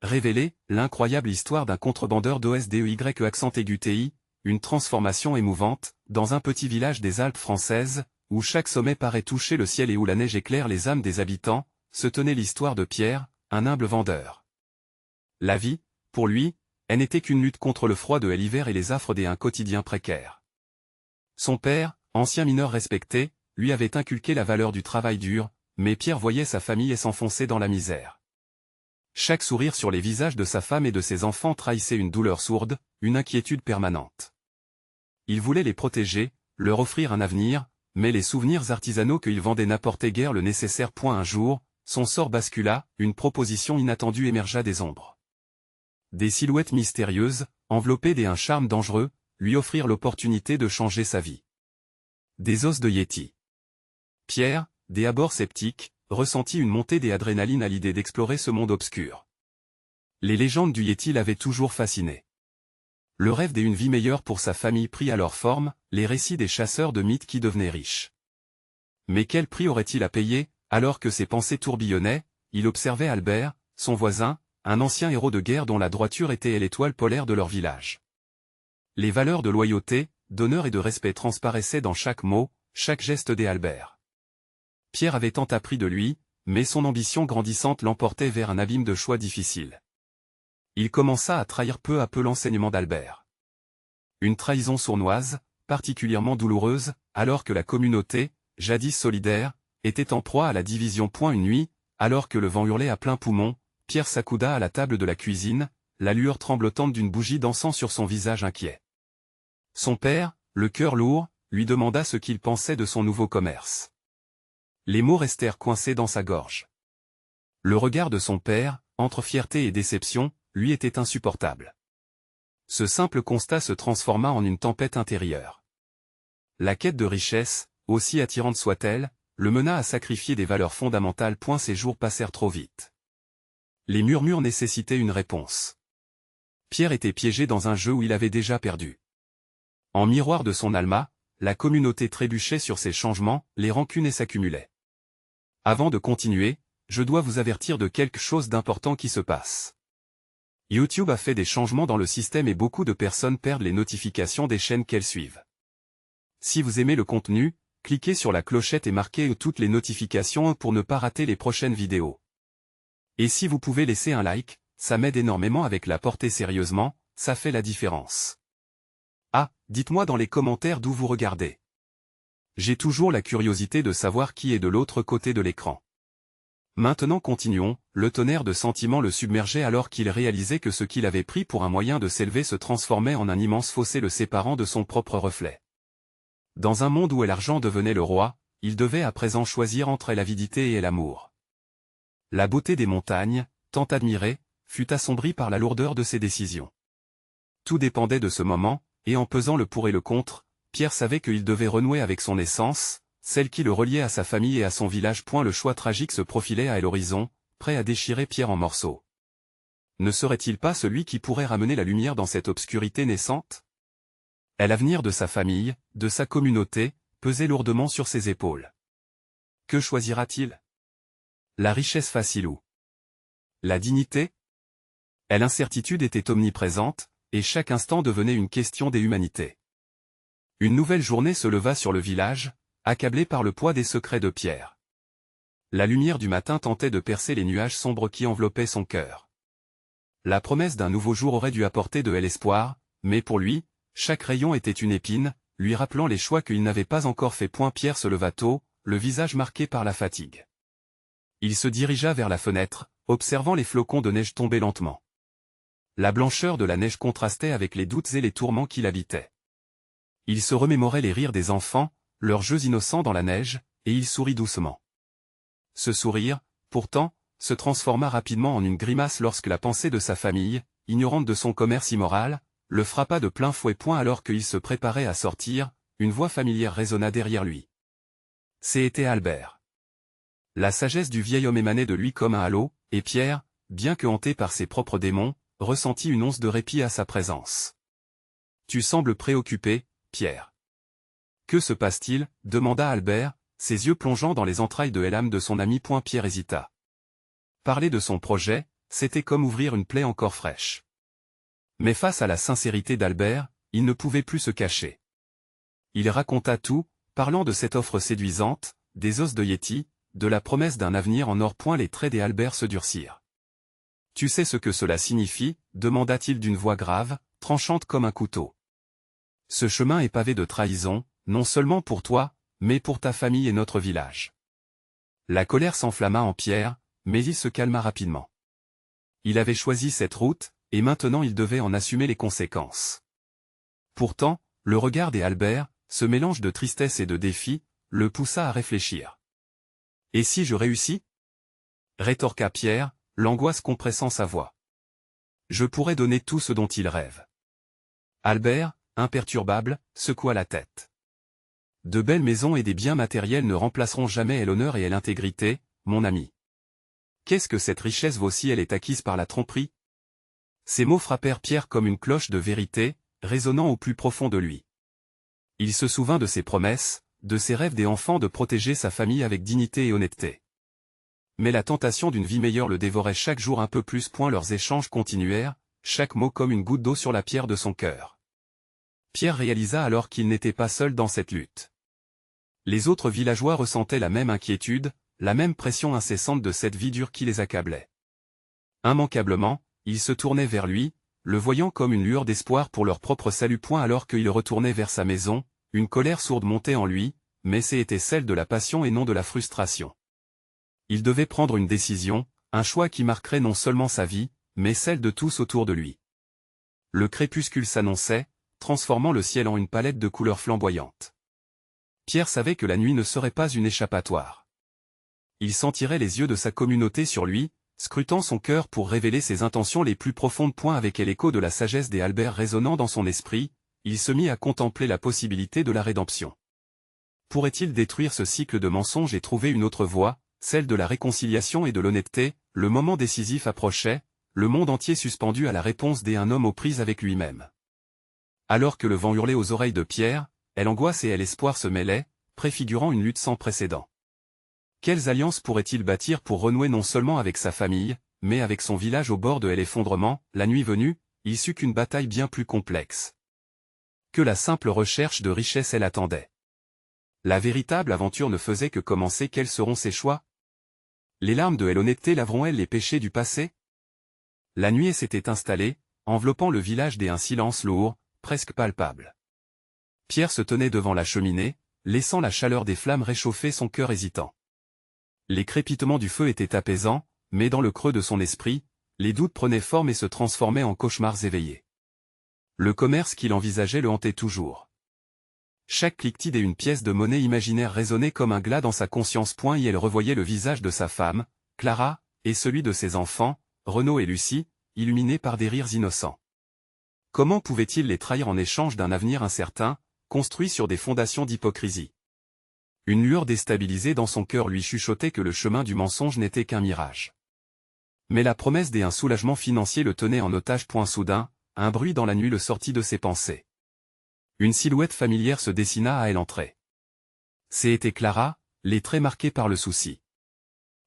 révélé, l'incroyable histoire d'un contrebandeur d'OSDEY accent aigu TI, une transformation émouvante, dans un petit village des Alpes françaises, où chaque sommet paraît toucher le ciel et où la neige éclaire les âmes des habitants, se tenait l'histoire de Pierre, un humble vendeur. La vie, pour lui, elle n'était qu'une lutte contre le froid de l'hiver et les affres d'un quotidien précaire. Son père, ancien mineur respecté, lui avait inculqué la valeur du travail dur, mais Pierre voyait sa famille s'enfoncer dans la misère. Chaque sourire sur les visages de sa femme et de ses enfants trahissait une douleur sourde, une inquiétude permanente. Il voulait les protéger, leur offrir un avenir, mais les souvenirs artisanaux qu'il vendait n'apportaient guère le nécessaire. Un jour, son sort bascula, une proposition inattendue émergea des ombres. Des silhouettes mystérieuses, enveloppées d'un charme dangereux, lui offrirent l'opportunité de changer sa vie. Des os de Yéti. Pierre, des abords sceptiques, ressentit une montée d'adrénaline à l'idée d'explorer ce monde obscur. Les légendes du Yéti l'avaient toujours fasciné. Le rêve d'une vie meilleure pour sa famille prit alors forme, les récits des chasseurs de mythes qui devenaient riches. Mais quel prix aurait-il à payer? Alors que ses pensées tourbillonnaient, il observait Albert, son voisin, un ancien héros de guerre dont la droiture était l'étoile polaire de leur village. Les valeurs de loyauté, d'honneur et de respect transparaissaient dans chaque mot, chaque geste d'Albert. Pierre avait tant appris de lui, mais son ambition grandissante l'emportait vers un abîme de choix difficiles. Il commença à trahir peu à peu l'enseignement d'Albert. Une trahison sournoise, particulièrement douloureuse, alors que la communauté, jadis solidaire, était en proie à la division. Une nuit, alors que le vent hurlait à plein poumon, Pierre s'accouda à la table de la cuisine, la lueur tremblotante d'une bougie dansant sur son visage inquiet. Son père, le cœur lourd, lui demanda ce qu'il pensait de son nouveau commerce. Les mots restèrent coincés dans sa gorge. Le regard de son père, entre fierté et déception, lui était insupportable. Ce simple constat se transforma en une tempête intérieure. La quête de richesse, aussi attirante soit-elle, le mena à sacrifier des valeurs fondamentales. Ces jours passèrent trop vite. Les murmures nécessitaient une réponse. Pierre était piégé dans un jeu où il avait déjà perdu. En miroir de son Alma, la communauté trébuchait sur ses changements, les rancunes s'accumulaient. Avant de continuer, je dois vous avertir de quelque chose d'important qui se passe. YouTube a fait des changements dans le système et beaucoup de personnes perdent les notifications des chaînes qu'elles suivent. Si vous aimez le contenu, cliquez sur la clochette et marquez toutes les notifications pour ne pas rater les prochaines vidéos. Et si vous pouvez laisser un like, ça m'aide énormément avec la portée sérieusement, ça fait la différence. Ah, dites-moi dans les commentaires d'où vous regardez. J'ai toujours la curiosité de savoir qui est de l'autre côté de l'écran. Maintenant continuons, le tonnerre de sentiments le submergeait alors qu'il réalisait que ce qu'il avait pris pour un moyen de s'élever se transformait en un immense fossé le séparant de son propre reflet. Dans un monde où l'argent devenait le roi, il devait à présent choisir entre l'avidité et l'amour. La beauté des montagnes, tant admirée, fut assombrie par la lourdeur de ses décisions. Tout dépendait de ce moment, et en pesant le pour et le contre, Pierre savait qu'il devait renouer avec son essence, celle qui le reliait à sa famille et à son village. Le choix tragique se profilait à l'horizon, prêt à déchirer Pierre en morceaux. Ne serait-il pas celui qui pourrait ramener la lumière dans cette obscurité naissante? L'avenir de sa famille, de sa communauté, pesait lourdement sur ses épaules. Que choisira-t-il? La richesse facile ou la dignité? L'incertitude était omniprésente, et chaque instant devenait une question des humanités. Une nouvelle journée se leva sur le village, accablé par le poids des secrets de Pierre. La lumière du matin tentait de percer les nuages sombres qui enveloppaient son cœur. La promesse d'un nouveau jour aurait dû apporter de l'espoir, mais pour lui, chaque rayon était une épine, lui rappelant les choix qu'il n'avait pas encore fait. Pierre se leva tôt, le visage marqué par la fatigue. Il se dirigea vers la fenêtre, observant les flocons de neige tomber lentement. La blancheur de la neige contrastait avec les doutes et les tourments qui l'habitaient. Il se remémorait les rires des enfants, leurs jeux innocents dans la neige, et il sourit doucement. Ce sourire, pourtant, se transforma rapidement en une grimace lorsque la pensée de sa famille, ignorante de son commerce immoral, le frappa de plein fouet. Alors qu'il se préparait à sortir, une voix familière résonna derrière lui. C'était Albert. La sagesse du vieil homme émanait de lui comme un halo, et Pierre, bien que hanté par ses propres démons, ressentit une once de répit à sa présence. « Tu sembles préoccupé, Pierre. » « Que se passe-t-il » demanda Albert, ses yeux plongeant dans les entrailles de l'âme de son ami. Pierre hésita. Parler de son projet, c'était comme ouvrir une plaie encore fraîche. Mais face à la sincérité d'Albert, il ne pouvait plus se cacher. Il raconta tout, parlant de cette offre séduisante, des os de Yéti, de la promesse d'un avenir en or. Les traits d'Albert se durcirent. « Tu sais ce que cela signifie » demanda-t-il d'une voix grave, tranchante comme un couteau. « Ce chemin est pavé de trahison, non seulement pour toi, mais pour ta famille et notre village. » La colère s'enflamma en Pierre, mais il se calma rapidement. Il avait choisi cette route, et maintenant il devait en assumer les conséquences. Pourtant, le regard d'Albert, ce mélange de tristesse et de défi, le poussa à réfléchir. « Et si je réussis » rétorqua Pierre, l'angoisse compressant sa voix. « Je pourrais donner tout ce dont il rêve. » Albert, imperturbable, secoua la tête. « De belles maisons et des biens matériels ne remplaceront jamais l'honneur et l'intégrité, mon ami. Qu'est-ce que cette richesse vaut si elle est acquise par la tromperie ?» Ces mots frappèrent Pierre comme une cloche de vérité, résonnant au plus profond de lui. Il se souvint de ses promesses, de ses rêves d'enfant de protéger sa famille avec dignité et honnêteté. Mais la tentation d'une vie meilleure le dévorait chaque jour un peu plus. Leurs échanges continuèrent, chaque mot comme une goutte d'eau sur la pierre de son cœur. Pierre réalisa alors qu'il n'était pas seul dans cette lutte. Les autres villageois ressentaient la même inquiétude, la même pression incessante de cette vie dure qui les accablait. Immanquablement, ils se tournaient vers lui, le voyant comme une lueur d'espoir pour leur propre salut. Alors qu'il retournait vers sa maison, une colère sourde montait en lui, mais c'était celle de la passion et non de la frustration. Il devait prendre une décision, un choix qui marquerait non seulement sa vie, mais celle de tous autour de lui. Le crépuscule s'annonçait, transformant le ciel en une palette de couleurs flamboyantes. Pierre savait que la nuit ne serait pas une échappatoire. Il sentirait les yeux de sa communauté sur lui, scrutant son cœur pour révéler ses intentions les plus profondes. Avec l'écho de la sagesse d'Albert résonnant dans son esprit, il se mit à contempler la possibilité de la rédemption. Pourrait-il détruire ce cycle de mensonges et trouver une autre voie, celle de la réconciliation et de l'honnêteté? Le moment décisif approchait, le monde entier suspendu à la réponse d'un homme aux prises avec lui-même. Alors que le vent hurlait aux oreilles de Pierre, l'angoisse et l'espoir se mêlaient, préfigurant une lutte sans précédent. Quelles alliances pourrait-il bâtir pour renouer non seulement avec sa famille, mais avec son village au bord de l'effondrement? La nuit venue, il sut qu'une bataille bien plus complexe que la simple recherche de richesse l'attendait. La véritable aventure ne faisait que commencer. Quels seront ses choix? Les larmes de l'honnêteté laveront-elles les péchés du passé? La nuit s'était installée, enveloppant le village d'un silence lourd, presque palpable. Pierre se tenait devant la cheminée, laissant la chaleur des flammes réchauffer son cœur hésitant. Les crépitements du feu étaient apaisants, mais dans le creux de son esprit, les doutes prenaient forme et se transformaient en cauchemars éveillés. Le commerce qu'il envisageait le hantait toujours. Chaque cliquetis d'une pièce de monnaie imaginaire résonnait comme un glas dans sa conscience. Et elle revoyait le visage de sa femme, Clara, et celui de ses enfants, Renaud et Lucie, illuminés par des rires innocents. Comment pouvait-il les trahir en échange d'un avenir incertain, construit sur des fondations d'hypocrisie? Une lueur déstabilisée dans son cœur lui chuchotait que le chemin du mensonge n'était qu'un mirage. Mais la promesse d'un soulagement financier le tenait en otage. Soudain, un bruit dans la nuit le sortit de ses pensées. Une silhouette familière se dessina à l'entrée. C'était Clara, les traits marqués par le souci.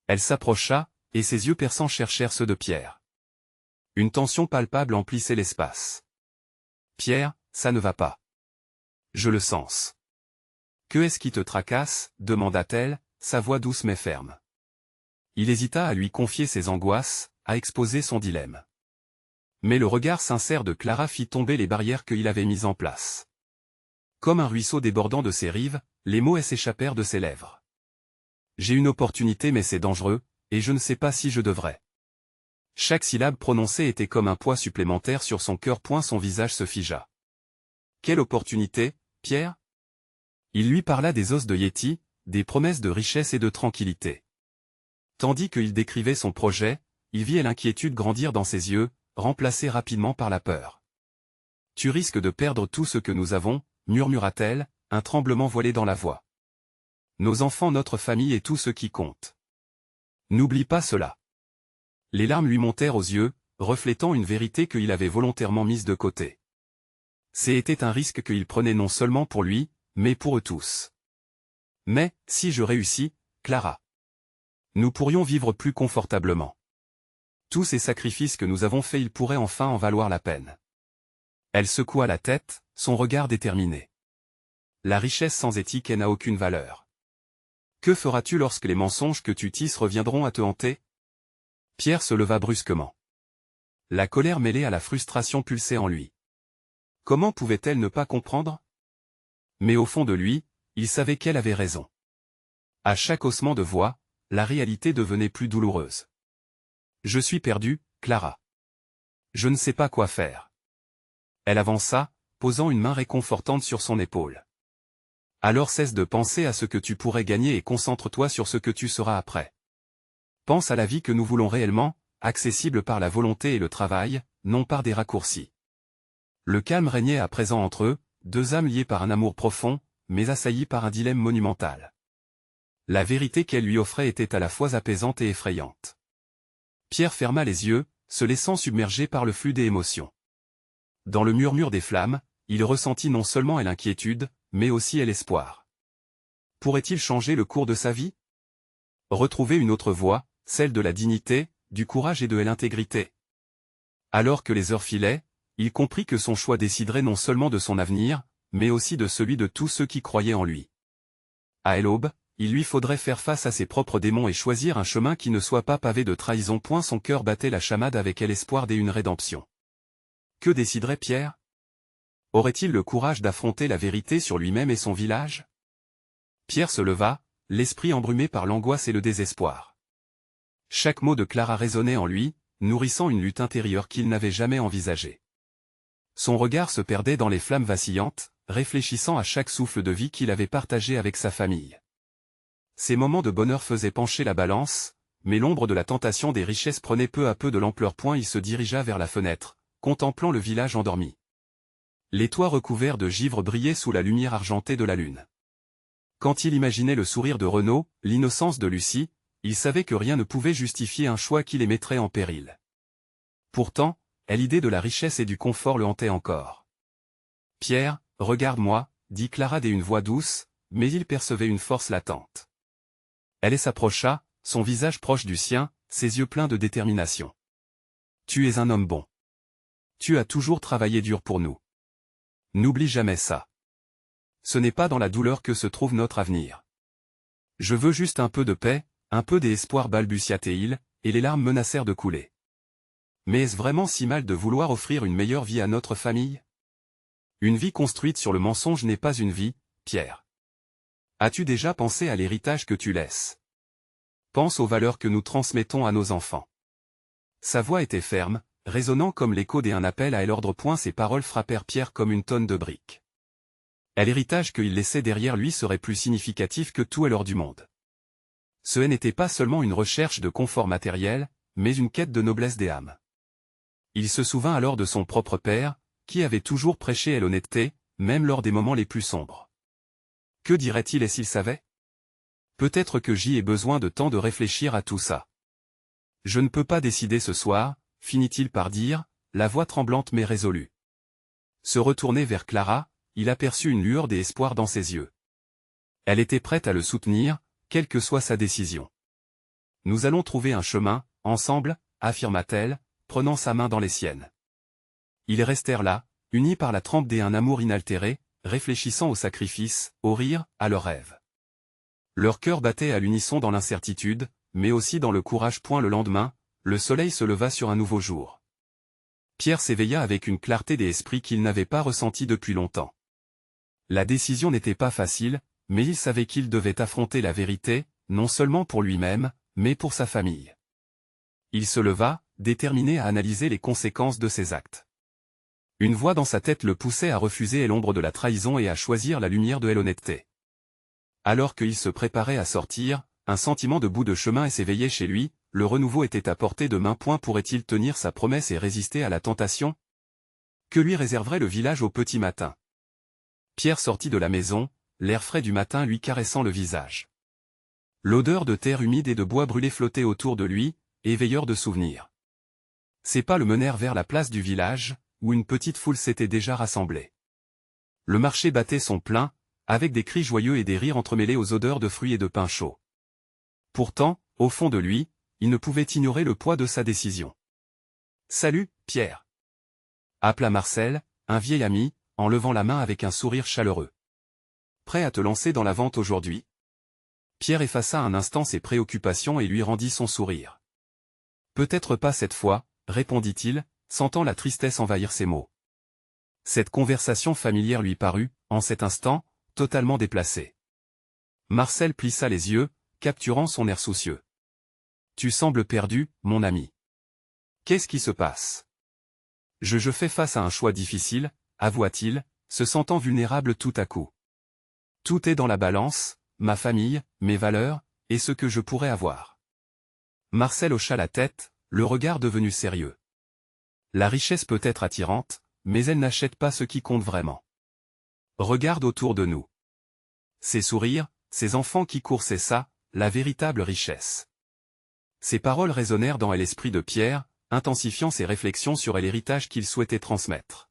Elle s'approcha, et ses yeux perçants cherchèrent ceux de Pierre. Une tension palpable emplissait l'espace. « Pierre, ça ne va pas. Je le sens. »« Que est-ce qui te tracasse ?» demanda-t-elle, sa voix douce mais ferme. Il hésita à lui confier ses angoisses, à exposer son dilemme. Mais le regard sincère de Clara fit tomber les barrières qu'il avait mises en place. Comme un ruisseau débordant de ses rives, les mots s'échappèrent de ses lèvres. « J'ai une opportunité mais c'est dangereux, et je ne sais pas si je devrais. » Chaque syllabe prononcée était comme un poids supplémentaire sur son cœur. Son visage se figea. « Quelle opportunité, Pierre ?» Il lui parla des os de Yéti, des promesses de richesse et de tranquillité. Tandis qu'il décrivait son projet, il vit l'inquiétude grandir dans ses yeux, remplacée rapidement par la peur. « Tu risques de perdre tout ce que nous avons, » murmura-t-elle, un tremblement voilé dans la voix. « Nos enfants, notre famille et tout ce qui compte. N'oublie pas cela. » Les larmes lui montèrent aux yeux, reflétant une vérité qu'il avait volontairement mise de côté. C'était un risque qu'il prenait non seulement pour lui, mais pour eux tous. « Mais, si je réussis, Clara, nous pourrions vivre plus confortablement. Tous ces sacrifices que nous avons faits, ils pourraient enfin en valoir la peine. Elle secoua la tête, son regard déterminé. La richesse sans éthique n'a aucune valeur. Que feras-tu lorsque les mensonges que tu tisses reviendront à te hanter? Pierre se leva brusquement. La colère mêlée à la frustration pulsait en lui. Comment pouvait-elle ne pas comprendre? Mais au fond de lui, il savait qu'elle avait raison. À chaque haussement de voix, la réalité devenait plus douloureuse. Je suis perdu, Clara. Je ne sais pas quoi faire. Elle avança, posant une main réconfortante sur son épaule. Alors cesse de penser à ce que tu pourrais gagner et concentre-toi sur ce que tu seras après. Pense à la vie que nous voulons réellement, accessible par la volonté et le travail, non par des raccourcis. Le calme régnait à présent entre eux, deux âmes liées par un amour profond, mais assaillies par un dilemme monumental. La vérité qu'elle lui offrait était à la fois apaisante et effrayante. Pierre ferma les yeux, se laissant submerger par le flux des émotions. Dans le murmure des flammes, il ressentit non seulement l'inquiétude, mais aussi l'espoir. Pourrait-il changer le cours de sa vie? Retrouver une autre voie, celle de la dignité, du courage et de l'intégrité. Alors que les heures filaient, il comprit que son choix déciderait non seulement de son avenir, mais aussi de celui de tous ceux qui croyaient en lui. À l'aube, il lui faudrait faire face à ses propres démons et choisir un chemin qui ne soit pas pavé de trahison. Son cœur battait la chamade avec l'espoir d'une rédemption. Que déciderait Pierre? Aurait-il le courage d'affronter la vérité sur lui-même et son village? Pierre se leva, l'esprit embrumé par l'angoisse et le désespoir. Chaque mot de Clara résonnait en lui, nourrissant une lutte intérieure qu'il n'avait jamais envisagée. Son regard se perdait dans les flammes vacillantes, réfléchissant à chaque souffle de vie qu'il avait partagé avec sa famille. Ces moments de bonheur faisaient pencher la balance, mais l'ombre de la tentation des richesses prenait peu à peu de l'ampleur. Il se dirigea vers la fenêtre, contemplant le village endormi. Les toits recouverts de givre brillaient sous la lumière argentée de la lune. Quand il imaginait le sourire de Renaud, l'innocence de Lucie, il savait que rien ne pouvait justifier un choix qui les mettrait en péril. Pourtant, l'idée de la richesse et du confort le hantait encore. « Pierre, regarde-moi » dit Clara d'une voix douce, mais il percevait une force latente. Elle s'approcha, son visage proche du sien, ses yeux pleins de détermination. « Tu es un homme bon. Tu as toujours travaillé dur pour nous. N'oublie jamais ça. Ce n'est pas dans la douleur que se trouve notre avenir. Je veux juste un peu de paix, un peu d'espoir, balbutia-t-il, et les larmes menacèrent de couler. Mais est-ce vraiment si mal de vouloir offrir une meilleure vie à notre famille? Une vie construite sur le mensonge n'est pas une vie, Pierre. As-tu déjà pensé à l'héritage que tu laisses? Pense aux valeurs que nous transmettons à nos enfants. Sa voix était ferme, résonnant comme l'écho d'un appel à l'ordre. Ces paroles frappèrent Pierre comme une tonne de briques. L'héritage qu'il laissait derrière lui serait plus significatif que tout l'or du monde. Ce n'était pas seulement une recherche de confort matériel, mais une quête de noblesse des âmes. Il se souvint alors de son propre père, qui avait toujours prêché l'honnêteté, même lors des moments les plus sombres. Que dirait-il s'il savait? Peut-être que j'y ai besoin de temps de réfléchir à tout ça. Je ne peux pas décider ce soir, finit-il par dire, la voix tremblante mais résolue. Se retourner vers Clara, il aperçut une lueur d'espoir dans ses yeux. Elle était prête à le soutenir, quelle que soit sa décision. Nous allons trouver un chemin, ensemble, affirma-t-elle, prenant sa main dans les siennes. Ils restèrent là, unis par la trempe d'un amour inaltéré, réfléchissant au sacrifice, au rire, à leurs rêves. Leur cœur battait à l'unisson dans l'incertitude, mais aussi dans le courage. Le lendemain, le soleil se leva sur un nouveau jour. Pierre s'éveilla avec une clarté d'esprit qu'il n'avait pas ressentie depuis longtemps. La décision n'était pas facile, mais il savait qu'il devait affronter la vérité, non seulement pour lui-même, mais pour sa famille. Il se leva, déterminé à analyser les conséquences de ses actes. Une voix dans sa tête le poussait à refuser l'ombre de la trahison et à choisir la lumière de l'honnêteté. Alors qu'il se préparait à sortir, un sentiment de bout de chemin s'éveillait chez lui, le renouveau était à portée de main. Pourrait-il tenir sa promesse et résister à la tentation? Que lui réserverait le village au petit matin? Pierre sortit de la maison, l'air frais du matin lui caressant le visage. L'odeur de terre humide et de bois brûlé flottait autour de lui, éveilleur de souvenirs. Ses pas le menèrent vers la place du village, où une petite foule s'était déjà rassemblée. Le marché battait son plein, avec des cris joyeux et des rires entremêlés aux odeurs de fruits et de pain chaud. Pourtant, au fond de lui, il ne pouvait ignorer le poids de sa décision. Salut, Pierre. Appela Marcel, un vieil ami, en levant la main avec un sourire chaleureux. Prêt à te lancer dans la vente aujourd'hui? Pierre effaça un instant ses préoccupations et lui rendit son sourire. Peut-être pas cette fois, répondit-il, sentant la tristesse envahir ses mots. Cette conversation familière lui parut, en cet instant, totalement déplacée. Marcel plissa les yeux, capturant son air soucieux. Tu sembles perdu, mon ami. Qu'est-ce qui se passe? Je fais face à un choix difficile, avoua-t-il, se sentant vulnérable tout à coup. Tout est dans la balance, ma famille, mes valeurs, et ce que je pourrais avoir. Marcel hocha la tête, le regard devenu sérieux. La richesse peut être attirante, mais elle n'achète pas ce qui compte vraiment. Regarde autour de nous. Ces sourires, ces enfants qui courent, c'est ça, la véritable richesse. Ces paroles résonnèrent dans l'esprit de Pierre, intensifiant ses réflexions sur l'héritage qu'il souhaitait transmettre.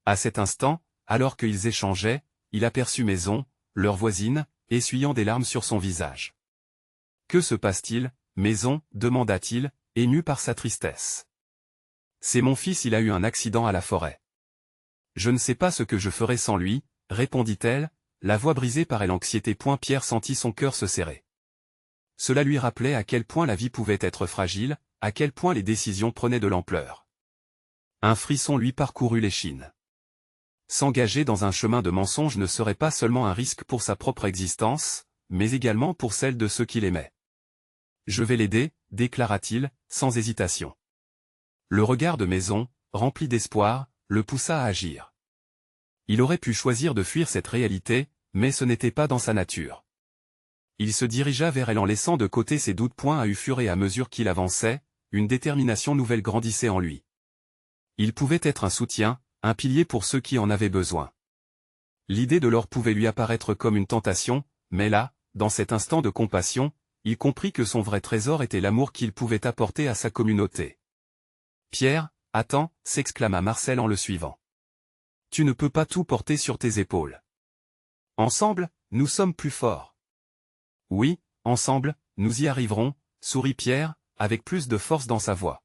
À cet instant, alors qu'ils échangeaient, il aperçut Maison, leur voisine, essuyant des larmes sur son visage. « Que se passe-t-il, Maison » demanda-t-il, ému par sa tristesse. « C'est mon fils, il a eu un accident à la forêt. Je ne sais pas ce que je ferais sans lui, » répondit-elle, la voix brisée par l'anxiété. Pierre sentit son cœur se serrer. Cela lui rappelait à quel point la vie pouvait être fragile, à quel point les décisions prenaient de l'ampleur. Un frisson lui parcourut l'échine. S'engager dans un chemin de mensonge ne serait pas seulement un risque pour sa propre existence, mais également pour celle de ceux qu'il aimait. « Je vais l'aider » déclara-t-il, sans hésitation. Le regard de Maison, rempli d'espoir, le poussa à agir. Il aurait pu choisir de fuir cette réalité, mais ce n'était pas dans sa nature. Il se dirigea vers elle en laissant de côté ses doutes. À au fur et à mesure qu'il avançait, une détermination nouvelle grandissait en lui. Il pouvait être un soutien, un pilier pour ceux qui en avaient besoin. L'idée de l'or pouvait lui apparaître comme une tentation, mais là, dans cet instant de compassion, il comprit que son vrai trésor était l'amour qu'il pouvait apporter à sa communauté. « Pierre, attends » s'exclama Marcel en le suivant. « Tu ne peux pas tout porter sur tes épaules. Ensemble, nous sommes plus forts. » « Oui, ensemble, nous y arriverons » sourit Pierre, avec plus de force dans sa voix.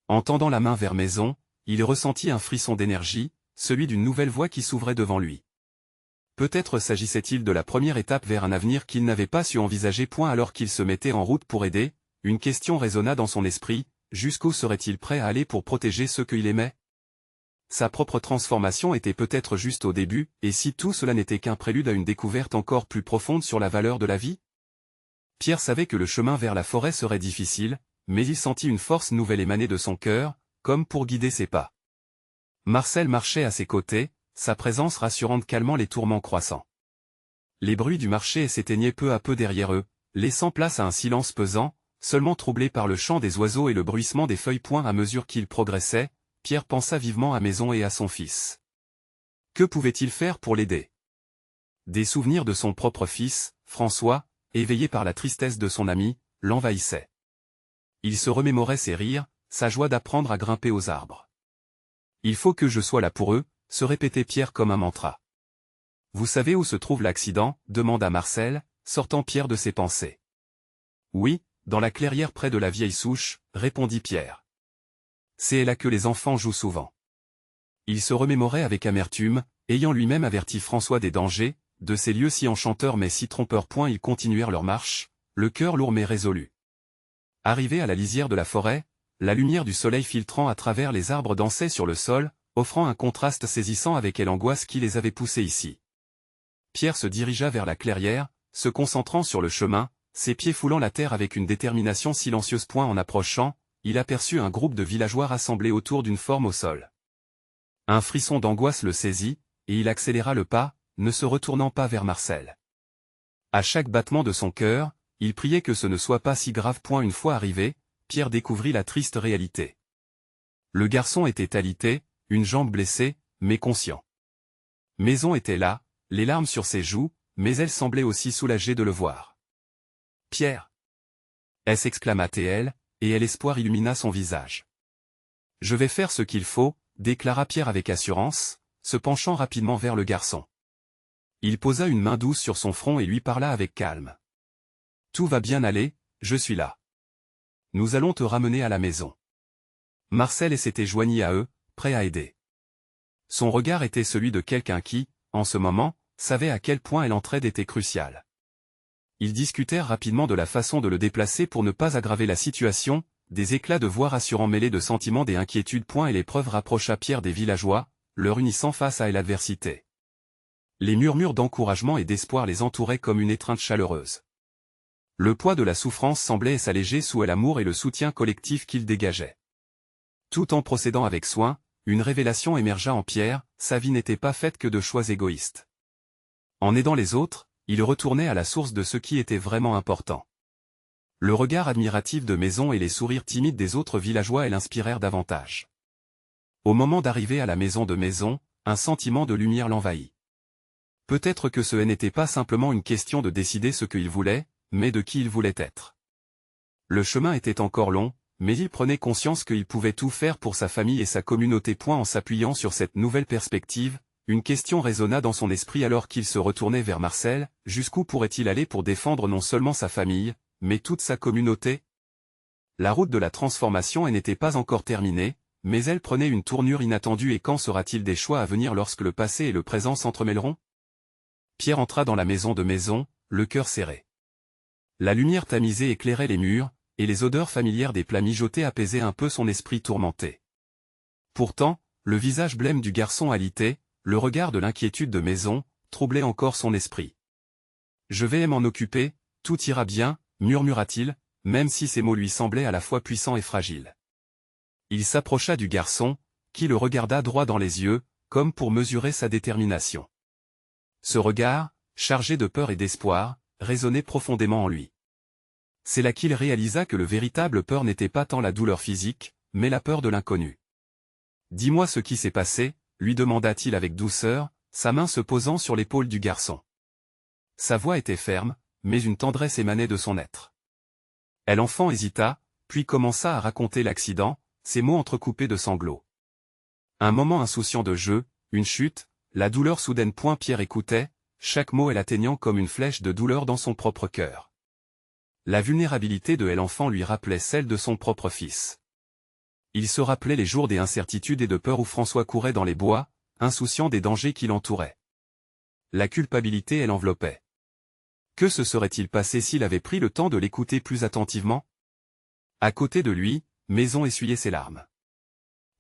En tendant la main vers Maison, il ressentit un frisson d'énergie, celui d'une nouvelle voie qui s'ouvrait devant lui. Peut-être s'agissait-il de la première étape vers un avenir qu'il n'avait pas su envisager. Alors qu'il se mettait en route pour aider, une question résonna dans son esprit, jusqu'où serait-il prêt à aller pour protéger ceux qu'il aimait? Sa propre transformation était peut-être juste au début, et si tout cela n'était qu'un prélude à une découverte encore plus profonde sur la valeur de la vie? Pierre savait que le chemin vers la forêt serait difficile, mais il sentit une force nouvelle émaner de son cœur, comme pour guider ses pas. Marcel marchait à ses côtés, sa présence rassurante calmant les tourments croissants. Les bruits du marché s'éteignaient peu à peu derrière eux, laissant place à un silence pesant, seulement troublé par le chant des oiseaux et le bruissement des feuilles. À mesure qu'il progressait, Pierre pensa vivement à Maison et à son fils. Que pouvait-il faire pour l'aider? Des souvenirs de son propre fils, François, éveillé par la tristesse de son ami, l'envahissaient. Il se remémorait ses rires, sa joie d'apprendre à grimper aux arbres. « Il faut que je sois là pour eux » se répétait Pierre comme un mantra. « Vous savez où se trouve l'accident » demanda Marcel, sortant Pierre de ses pensées. « Oui, dans la clairière près de la vieille souche » répondit Pierre. C'est là que les enfants jouent souvent. Il se remémorait avec amertume, ayant lui-même averti François des dangers, de ces lieux si enchanteurs mais si trompeurs. Ils continuèrent leur marche, le cœur lourd mais résolu. Arrivés à la lisière de la forêt, la lumière du soleil filtrant à travers les arbres dansait sur le sol, offrant un contraste saisissant avec l'angoisse qui les avait poussés ici. Pierre se dirigea vers la clairière, se concentrant sur le chemin, ses pieds foulant la terre avec une détermination silencieuse. En approchant, il aperçut un groupe de villageois rassemblés autour d'une forme au sol. Un frisson d'angoisse le saisit, et il accéléra le pas, ne se retournant pas vers Marcel. À chaque battement de son cœur, il priait que ce ne soit pas si grave. Une fois arrivé, Pierre découvrit la triste réalité. Le garçon était alité, une jambe blessée, mais conscient. Maison était là, les larmes sur ses joues, mais elle semblait aussi soulagée de le voir. « Pierre !» s'exclama-t-elle, et l'espoir illumina son visage. « Je vais faire ce qu'il faut » déclara Pierre avec assurance, se penchant rapidement vers le garçon. Il posa une main douce sur son front et lui parla avec calme. « Tout va bien aller, je suis là. Nous allons te ramener à la maison. » Marcel s'était joigni à eux, prêt à aider. Son regard était celui de quelqu'un qui, en ce moment, savait à quel point l'entraide était cruciale. Ils discutèrent rapidement de la façon de le déplacer pour ne pas aggraver la situation, des éclats de voix rassurants mêlés de sentiments et inquiétudes. Et l'épreuve rapprocha Pierre des villageois, leur unissant face à l'adversité. Les murmures d'encouragement et d'espoir les entouraient comme une étreinte chaleureuse. Le poids de la souffrance semblait s'alléger sous l'amour et le soutien collectif qu'il dégageait. Tout en procédant avec soin, une révélation émergea en Pierre, sa vie n'était pas faite que de choix égoïstes. En aidant les autres, il retournait à la source de ce qui était vraiment important. Le regard admiratif de Maison et les sourires timides des autres villageois l'inspirèrent davantage. Au moment d'arriver à la maison de Maison, un sentiment de lumière l'envahit. Peut-être que ce n'était pas simplement une question de décider ce qu'il voulait, mais de qui il voulait être. Le chemin était encore long, mais il prenait conscience qu'il pouvait tout faire pour sa famille et sa communauté. En s'appuyant sur cette nouvelle perspective, une question résonna dans son esprit alors qu'il se retournait vers Marcel, jusqu'où pourrait-il aller pour défendre non seulement sa famille, mais toute sa communauté? La route de la transformation n'était pas encore terminée, mais elle prenait une tournure inattendue. Et quand sera-t-il des choix à venir lorsque le passé et le présent s'entremêleront? Pierre entra dans la maison de Maison, le cœur serré. La lumière tamisée éclairait les murs, et les odeurs familières des plats mijotés apaisaient un peu son esprit tourmenté. Pourtant, le visage blême du garçon alitait, le regard de l'inquiétude de Maison, troublait encore son esprit. « Je vais m'en occuper, tout ira bien », murmura-t-il, même si ces mots lui semblaient à la fois puissants et fragiles. Il s'approcha du garçon, qui le regarda droit dans les yeux, comme pour mesurer sa détermination. Ce regard, chargé de peur et d'espoir, résonnait profondément en lui. C'est là qu'il réalisa que le véritable peur n'était pas tant la douleur physique, mais la peur de l'inconnu. « Dis-moi ce qui s'est passé », lui demanda-t-il avec douceur, sa main se posant sur l'épaule du garçon. Sa voix était ferme, mais une tendresse émanait de son être. L'enfant hésita, puis commença à raconter l'accident, ses mots entrecoupés de sanglots. Un moment insouciant de jeu, une chute, la douleur soudaine. Pierre écoutait, chaque mot atteignant comme une flèche de douleur dans son propre cœur. La vulnérabilité de l'enfant lui rappelait celle de son propre fils. Il se rappelait les jours des incertitudes et de peur où François courait dans les bois, insouciant des dangers qui l'entouraient. La culpabilité l'enveloppait. Que se serait-il passé s'il avait pris le temps de l'écouter plus attentivement? À côté de lui, Maison essuyait ses larmes.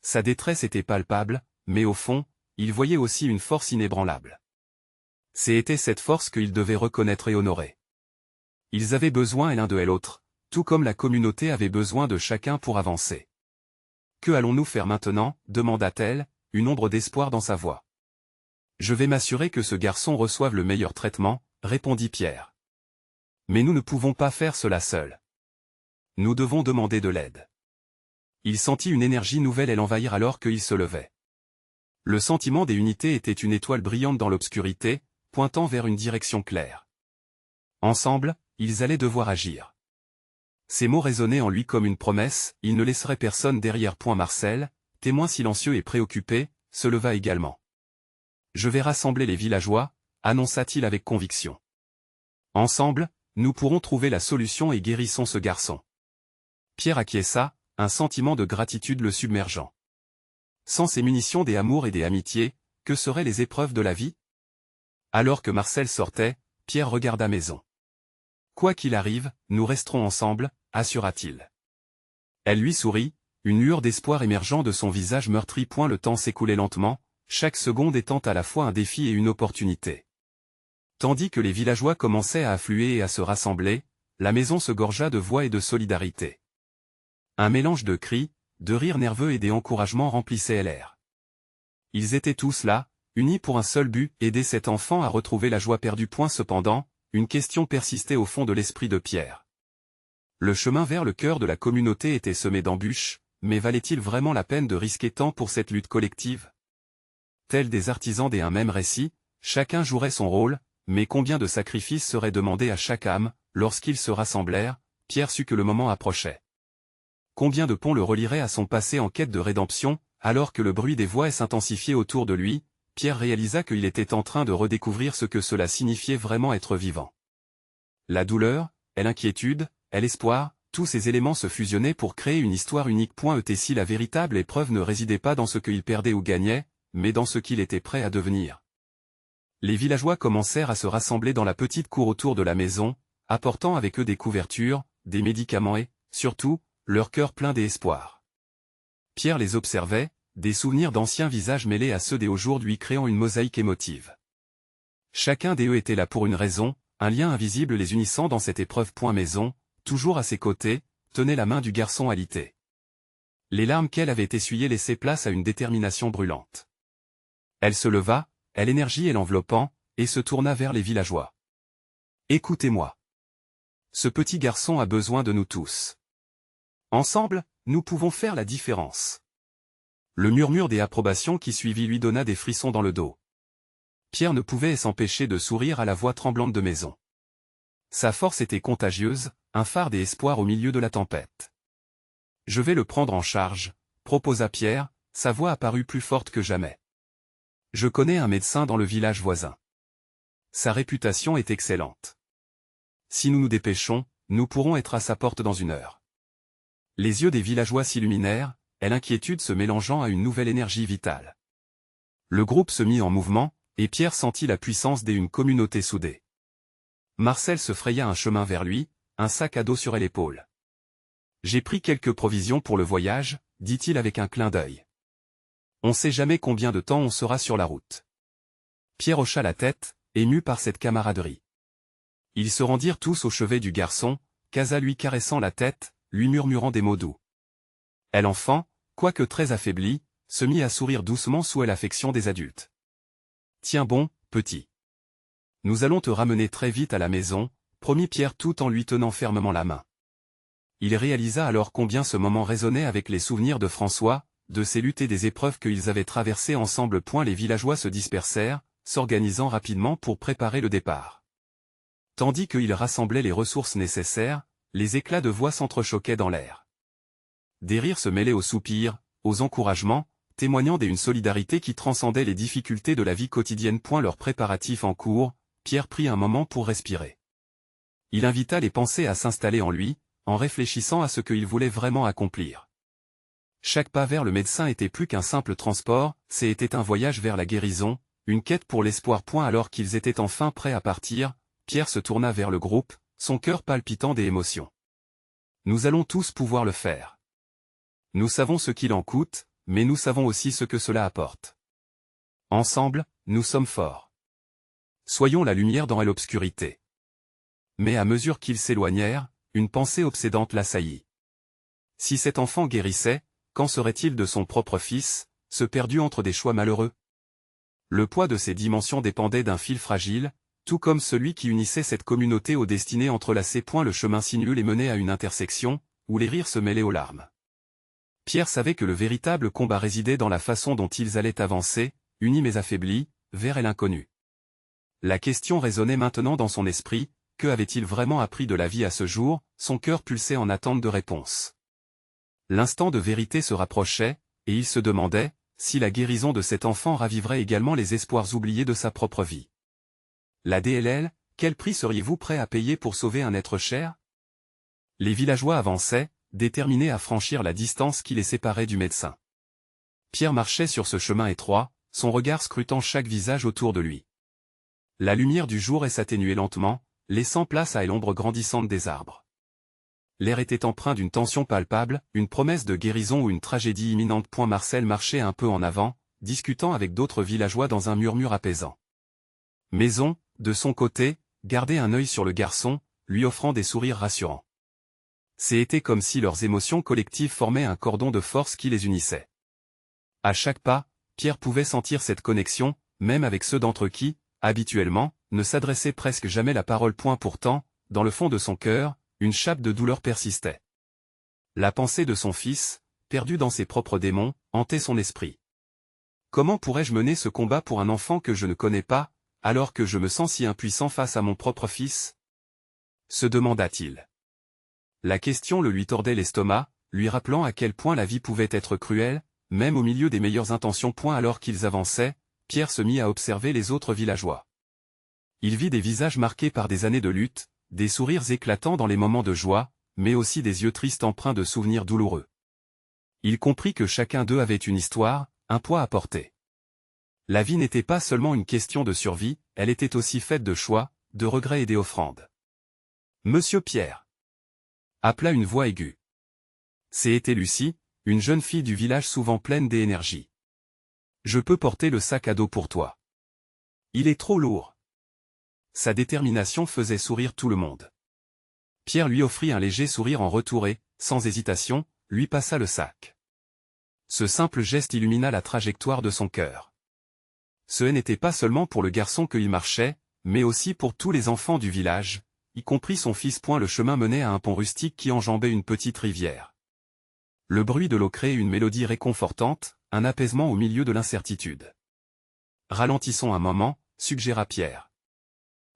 Sa détresse était palpable, mais au fond, il voyait aussi une force inébranlable. C'était cette force qu'il devait reconnaître et honorer. Ils avaient besoin l'un de l'autre, tout comme la communauté avait besoin de chacun pour avancer. « Que allons-nous faire maintenant » demanda-t-elle, une ombre d'espoir dans sa voix. « Je vais m'assurer que ce garçon reçoive le meilleur traitement » répondit Pierre. « Mais nous ne pouvons pas faire cela seuls. Nous devons demander de l'aide. » Il sentit une énergie nouvelle l'envahir alors qu'il se levait. Le sentiment des unités était une étoile brillante dans l'obscurité, pointant vers une direction claire. Ensemble, ils allaient devoir agir. Ces mots résonnaient en lui comme une promesse, il ne laisserait personne derrière. Marcel, témoin silencieux et préoccupé, se leva également. « Je vais rassembler les villageois », annonça-t-il avec conviction. « Ensemble, nous pourrons trouver la solution et guérissons ce garçon. » Pierre acquiesça, un sentiment de gratitude le submergeant. Sans ces munitions des amours et des amitiés, que seraient les épreuves de la vie? Alors que Marcel sortait, Pierre regarda Maison. « Quoi qu'il arrive, nous resterons ensemble », assura-t-il. Elle lui sourit, une lueur d'espoir émergeant de son visage meurtri. Le temps s'écoulait lentement, chaque seconde étant à la fois un défi et une opportunité. Tandis que les villageois commençaient à affluer et à se rassembler, la maison se gorgea de voix et de solidarité. Un mélange de cris, de rires nerveux et d'encouragements remplissait l'air. Ils étaient tous là, unis pour un seul but, aider cet enfant à retrouver la joie perdue. Cependant, une question persistait au fond de l'esprit de Pierre. Le chemin vers le cœur de la communauté était semé d'embûches, mais valait-il vraiment la peine de risquer tant pour cette lutte collective? Tels des artisans d'un même récit, chacun jouerait son rôle, mais combien de sacrifices seraient demandés à chaque âme? Lorsqu'ils se rassemblèrent, Pierre sut que le moment approchait. Combien de ponts le relieraient à son passé en quête de rédemption? Alors que le bruit des voix s'intensifiait autour de lui, Pierre réalisa qu'il était en train de redécouvrir ce que cela signifiait vraiment être vivant. La douleur, l'inquiétude, l'espoir, tous ces éléments se fusionnaient pour créer une histoire unique. Et si la véritable épreuve ne résidait pas dans ce qu'il perdait ou gagnait, mais dans ce qu'il était prêt à devenir. Les villageois commencèrent à se rassembler dans la petite cour autour de la maison, apportant avec eux des couvertures, des médicaments et, surtout, leur cœur plein d'espoir. Pierre les observait, des souvenirs d'anciens visages mêlés à ceux d'aujourd'hui créant une mosaïque émotive. Chacun d'eux était là pour une raison, un lien invisible les unissant dans cette épreuve. Maison, toujours à ses côtés, tenait la main du garçon alité. Les larmes qu'elle avait essuyées laissaient place à une détermination brûlante. Elle se leva, l'énergie et l'enveloppant, et se tourna vers les villageois. « Écoutez-moi. Ce petit garçon a besoin de nous tous. Ensemble, nous pouvons faire la différence. » Le murmure des approbations qui suivit lui donna des frissons dans le dos. Pierre ne pouvait s'empêcher de sourire à la voix tremblante de Maison. Sa force était contagieuse, un phare d'espoir au milieu de la tempête. « Je vais le prendre en charge, » proposa Pierre, sa voix apparut plus forte que jamais. « Je connais un médecin dans le village voisin. Sa réputation est excellente. Si nous nous dépêchons, nous pourrons être à sa porte dans 1 heure. » Les yeux des villageois s'illuminèrent, l'inquiétude se mélangeant à une nouvelle énergie vitale. Le groupe se mit en mouvement, et Pierre sentit la puissance d'une communauté soudée. Marcel se fraya un chemin vers lui, un sac à dos sur l'épaule. « J'ai pris quelques provisions pour le voyage, » dit-il avec un clin d'œil. « On ne sait jamais combien de temps on sera sur la route. » Pierre hocha la tête, ému par cette camaraderie. Ils se rendirent tous au chevet du garçon, Casa lui caressant la tête, lui murmurant des mots doux. L'enfant, quoique très affaibli, se mit à sourire doucement sous l'affection des adultes. « Tiens bon, petit. Nous allons te ramener très vite à la maison, » promit Pierre tout en lui tenant fermement la main. Il réalisa alors combien ce moment résonnait avec les souvenirs de François, de ses luttes et des épreuves qu'ils avaient traversées ensemble. Les villageois se dispersèrent, s'organisant rapidement pour préparer le départ. Tandis qu'ils rassemblaient les ressources nécessaires, les éclats de voix s'entrechoquaient dans l'air. Des rires se mêlaient aux soupirs, aux encouragements, témoignant d'une solidarité qui transcendait les difficultés de la vie quotidienne. Leurs préparatifs en cours, Pierre prit un moment pour respirer. Il invita les pensées à s'installer en lui, en réfléchissant à ce qu'il voulait vraiment accomplir. Chaque pas vers le médecin était plus qu'un simple transport, c'était un voyage vers la guérison, une quête pour l'espoir. Alors qu'ils étaient enfin prêts à partir, Pierre se tourna vers le groupe, son cœur palpitant d'émotion. « Nous allons tous pouvoir le faire. Nous savons ce qu'il en coûte, mais nous savons aussi ce que cela apporte. Ensemble, nous sommes forts. Soyons la lumière dans l'obscurité. » Mais à mesure qu'ils s'éloignèrent, une pensée obsédante l'assaillit. Si cet enfant guérissait, qu'en serait-il de son propre fils, ce perdu entre des choix malheureux? Le poids de ses dimensions dépendait d'un fil fragile, tout comme celui qui unissait cette communauté aux destinées entrelacées. Le chemin sinueux les menait à une intersection, où les rires se mêlaient aux larmes. Pierre savait que le véritable combat résidait dans la façon dont ils allaient avancer, unis mais affaiblis, vers l'inconnu. La question résonnait maintenant dans son esprit, que avait-il vraiment appris de la vie à ce jour? Son cœur pulsait en attente de réponse. L'instant de vérité se rapprochait, et il se demandait, si la guérison de cet enfant raviverait également les espoirs oubliés de sa propre vie. La DLL, quel prix seriez-vous prêt à payer pour sauver un être cher? Les villageois avançaient, déterminés à franchir la distance qui les séparait du médecin. Pierre marchait sur ce chemin étroit, son regard scrutant chaque visage autour de lui. La lumière du jour s'atténuait lentement, laissant place à l'ombre grandissante des arbres. L'air était empreint d'une tension palpable, une promesse de guérison ou une tragédie imminente. Marcel marchait un peu en avant, discutant avec d'autres villageois dans un murmure apaisant. Maison, de son côté, gardait un œil sur le garçon, lui offrant des sourires rassurants. C'était comme si leurs émotions collectives formaient un cordon de force qui les unissait. À chaque pas, Pierre pouvait sentir cette connexion, même avec ceux d'entre eux qui, habituellement, ne s'adressaient presque jamais la parole. Pourtant, dans le fond de son cœur, une chape de douleur persistait. La pensée de son fils, perdu dans ses propres démons, hantait son esprit. Comment pourrais-je mener ce combat pour un enfant que je ne connais pas, alors que je me sens si impuissant face à mon propre fils? Se demanda-t-il. La question le lui tordait l'estomac, lui rappelant à quel point la vie pouvait être cruelle, même au milieu des meilleures intentions. Alors qu'ils avançaient, Pierre se mit à observer les autres villageois. Il vit des visages marqués par des années de lutte, des sourires éclatants dans les moments de joie, mais aussi des yeux tristes empreints de souvenirs douloureux. Il comprit que chacun d'eux avait une histoire, un poids à porter. La vie n'était pas seulement une question de survie, elle était aussi faite de choix, de regrets et d'offrandes. Monsieur Pierre, appela une voix aiguë. C'était Lucie, une jeune fille du village souvent pleine d'énergie. Je peux porter le sac à dos pour toi. Il est trop lourd. Sa détermination faisait sourire tout le monde. Pierre lui offrit un léger sourire en retour et, sans hésitation, lui passa le sac. Ce simple geste illumina la trajectoire de son cœur. Ce n'était pas seulement pour le garçon qu'il marchait, mais aussi pour tous les enfants du village, y compris son fils. Le chemin menait à un pont rustique qui enjambait une petite rivière. Le bruit de l'eau créait une mélodie réconfortante, un apaisement au milieu de l'incertitude. Ralentissons un moment, suggéra Pierre.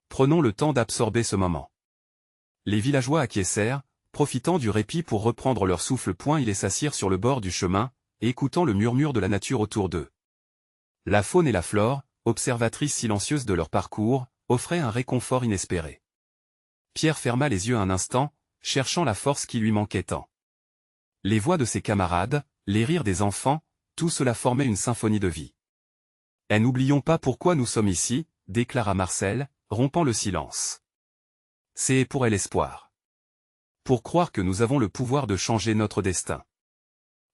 Prenons le temps d'absorber ce moment. Les villageois acquiescèrent, profitant du répit pour reprendre leur souffle. Ils s'assirent sur le bord du chemin, écoutant le murmure de la nature autour d'eux. La faune et la flore, observatrices silencieuses de leur parcours, offraient un réconfort inespéré. Pierre ferma les yeux un instant, cherchant la force qui lui manquait tant. Les voix de ses camarades, les rires des enfants, tout cela formait une symphonie de vie. Et n'oublions pas pourquoi nous sommes ici, déclara Marcel, rompant le silence. C'est pour elle l'espoir. Pour croire que nous avons le pouvoir de changer notre destin.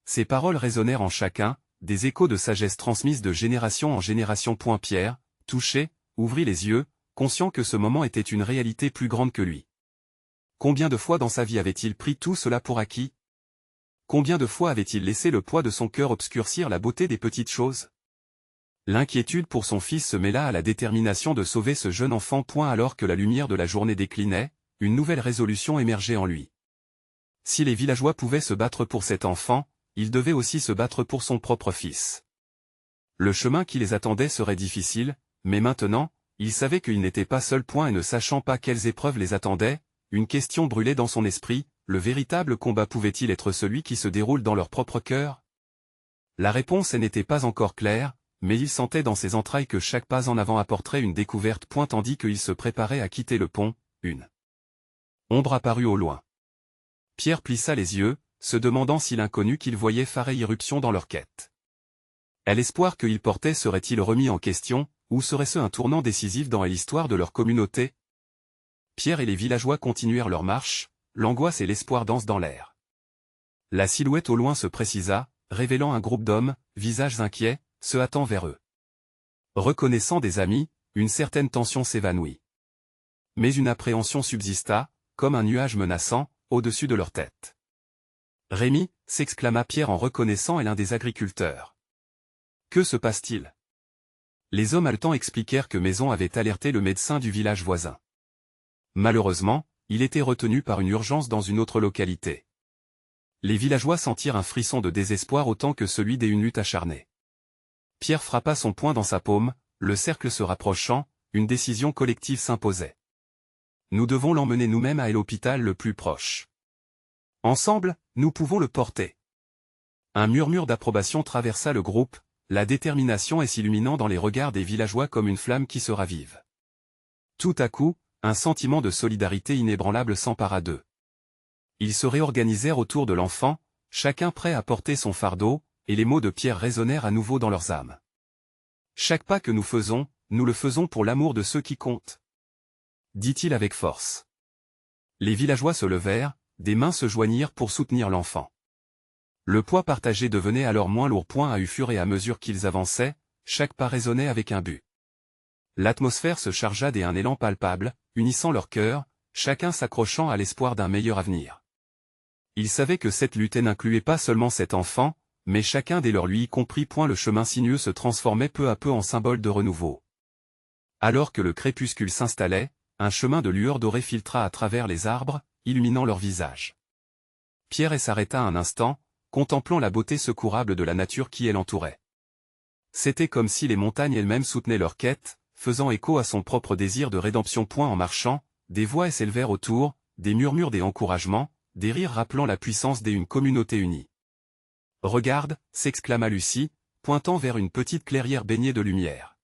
Ces paroles résonnèrent en chacun, des échos de sagesse transmises de génération en génération. Pierre, touché, ouvrit les yeux, conscient que ce moment était une réalité plus grande que lui. Combien de fois dans sa vie avait-il pris tout cela pour acquis? Combien de fois avait-il laissé le poids de son cœur obscurcir la beauté des petites choses? L'inquiétude pour son fils se mêla à la détermination de sauver ce jeune enfant. Alors que la lumière de la journée déclinait, une nouvelle résolution émergeait en lui. Si les villageois pouvaient se battre pour cet enfant, ils devaient aussi se battre pour son propre fils. Le chemin qui les attendait serait difficile, mais maintenant, il savait qu'il n'était pas seul. Et ne sachant pas quelles épreuves les attendaient, une question brûlait dans son esprit: le véritable combat pouvait-il être celui qui se déroule dans leur propre cœur? La réponse n'était pas encore claire, mais il sentait dans ses entrailles que chaque pas en avant apporterait une découverte. Tandis qu'il se préparait à quitter le pont, une ombre apparut au loin. Pierre plissa les yeux, se demandant si l'inconnu qu'il voyait ferait irruption dans leur quête. Et l'espoir qu'il portait serait-il remis en question, ou serait-ce un tournant décisif dans l'histoire de leur communauté? Pierre et les villageois continuèrent leur marche, l'angoisse et l'espoir dansent dans l'air. La silhouette au loin se précisa, révélant un groupe d'hommes, visages inquiets, se hâtant vers eux. Reconnaissant des amis, une certaine tension s'évanouit. Mais une appréhension subsista, comme un nuage menaçant, au-dessus de leur tête. Rémi, s'exclama Pierre en reconnaissant l'un des agriculteurs. Que se passe-t-il? Les hommes haletants expliquèrent que Maison avait alerté le médecin du village voisin. Malheureusement, il était retenu par une urgence dans une autre localité. Les villageois sentirent un frisson de désespoir autant que celui d'une lutte acharnée. Pierre frappa son poing dans sa paume, le cercle se rapprochant, une décision collective s'imposait. Nous devons l'emmener nous-mêmes à l'hôpital le plus proche. Ensemble, nous pouvons le porter. Un murmure d'approbation traversa le groupe, la détermination s'illuminant dans les regards des villageois comme une flamme qui se ravive. Tout à coup, un sentiment de solidarité inébranlable s'empara d'eux. Ils se réorganisèrent autour de l'enfant, chacun prêt à porter son fardeau, et les mots de Pierre résonnèrent à nouveau dans leurs âmes. Chaque pas que nous le faisons pour l'amour de ceux qui comptent. Dit-il avec force. Les villageois se levèrent, des mains se joignirent pour soutenir l'enfant. Le poids partagé devenait alors moins lourd. À fur et à mesure qu'ils avançaient, chaque pas résonnait avec un but. L'atmosphère se chargea d'un élan palpable, unissant leurs cœurs, chacun s'accrochant à l'espoir d'un meilleur avenir. Ils savaient que cette lutte n'incluait pas seulement cet enfant, mais chacun des leurs, lui y compris. Le chemin sinueux se transformait peu à peu en symbole de renouveau. Alors que le crépuscule s'installait, un chemin de lueur dorée filtra à travers les arbres, illuminant leurs visages. Pierre s'arrêta un instant, contemplant la beauté secourable de la nature qui l'entourait. C'était comme si les montagnes elles-mêmes soutenaient leur quête, faisant écho à son propre désir de rédemption. En marchant, des voix s'élevèrent autour, des murmures, des encouragements, des rires rappelant la puissance d'une communauté unie. Regarde, s'exclama Lucie, pointant vers une petite clairière baignée de lumière.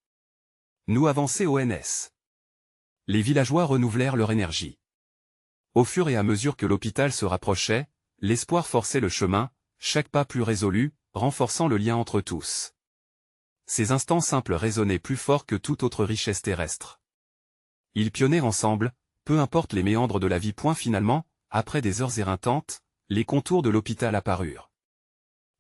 Nous avançons au NS. Les villageois renouvelèrent leur énergie. Au fur et à mesure que l'hôpital se rapprochait, l'espoir forçait le chemin, chaque pas plus résolu, renforçant le lien entre tous. Ces instants simples résonnaient plus fort que toute autre richesse terrestre. Ils pionnèrent ensemble, peu importe les méandres de la vie. Finalement, après des heures éreintantes, les contours de l'hôpital apparurent.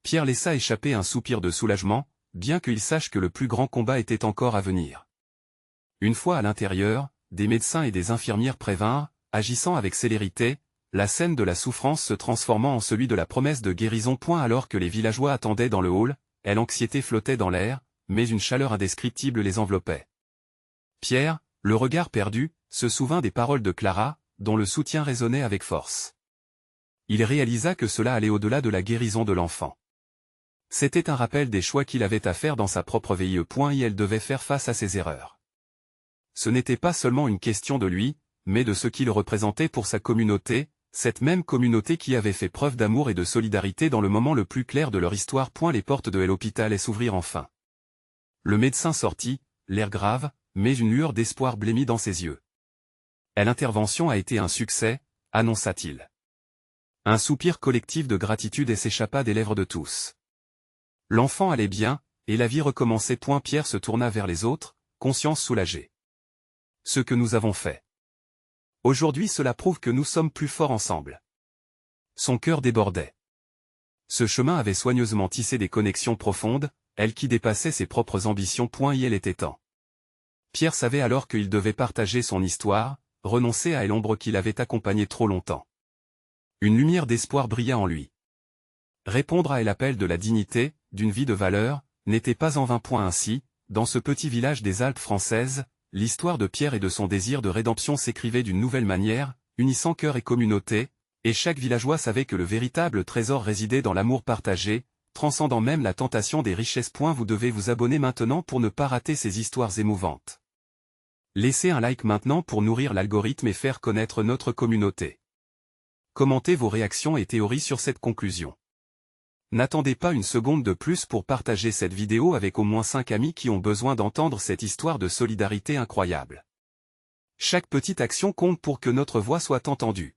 Pierre laissa échapper un soupir de soulagement, bien qu'il sache que le plus grand combat était encore à venir. Une fois à l'intérieur, des médecins et des infirmières prévinrent, agissant avec célérité, la scène de la souffrance se transformant en celui de la promesse de guérison. Alors que les villageois attendaient dans le hall, l'anxiété flottait dans l'air, mais une chaleur indescriptible les enveloppait. Pierre, le regard perdu, se souvint des paroles de Clara, dont le soutien résonnait avec force. Il réalisa que cela allait au-delà de la guérison de l'enfant. C'était un rappel des choix qu'il avait à faire dans sa propre vie. Elle devait faire face à ses erreurs. Ce n'était pas seulement une question de lui, mais de ce qu'il représentait pour sa communauté, cette même communauté qui avait fait preuve d'amour et de solidarité dans le moment le plus clair de leur histoire. Les portes de l'hôpital s'ouvrirent enfin. Le médecin sortit, l'air grave, mais une lueur d'espoir blêmit dans ses yeux. L'intervention a été un succès, annonça-t-il. Un soupir collectif de gratitude s'échappa des lèvres de tous. L'enfant allait bien, et la vie recommençait. Pierre se tourna vers les autres, conscience soulagée. Ce que nous avons fait. Aujourd'hui, cela prouve que nous sommes plus forts ensemble. Son cœur débordait. Ce chemin avait soigneusement tissé des connexions profondes, elles qui dépassaient ses propres ambitions. Il était temps. Pierre savait alors qu'il devait partager son histoire, renoncer à l'ombre qui l'avait accompagné trop longtemps. Une lumière d'espoir brilla en lui. Répondre à l'appel de la dignité, d'une vie de valeur, n'était pas en vain. Ainsi, dans ce petit village des Alpes françaises, l'histoire de Pierre et de son désir de rédemption s'écrivait d'une nouvelle manière, unissant cœur et communauté, et chaque villageois savait que le véritable trésor résidait dans l'amour partagé, transcendant même la tentation des richesses. Vous devez vous abonner maintenant pour ne pas rater ces histoires émouvantes. Laissez un like maintenant pour nourrir l'algorithme et faire connaître notre communauté. Commentez vos réactions et théories sur cette conclusion. N'attendez pas une seconde de plus pour partager cette vidéo avec au moins 5 amis qui ont besoin d'entendre cette histoire de solidarité incroyable. Chaque petite action compte pour que notre voix soit entendue.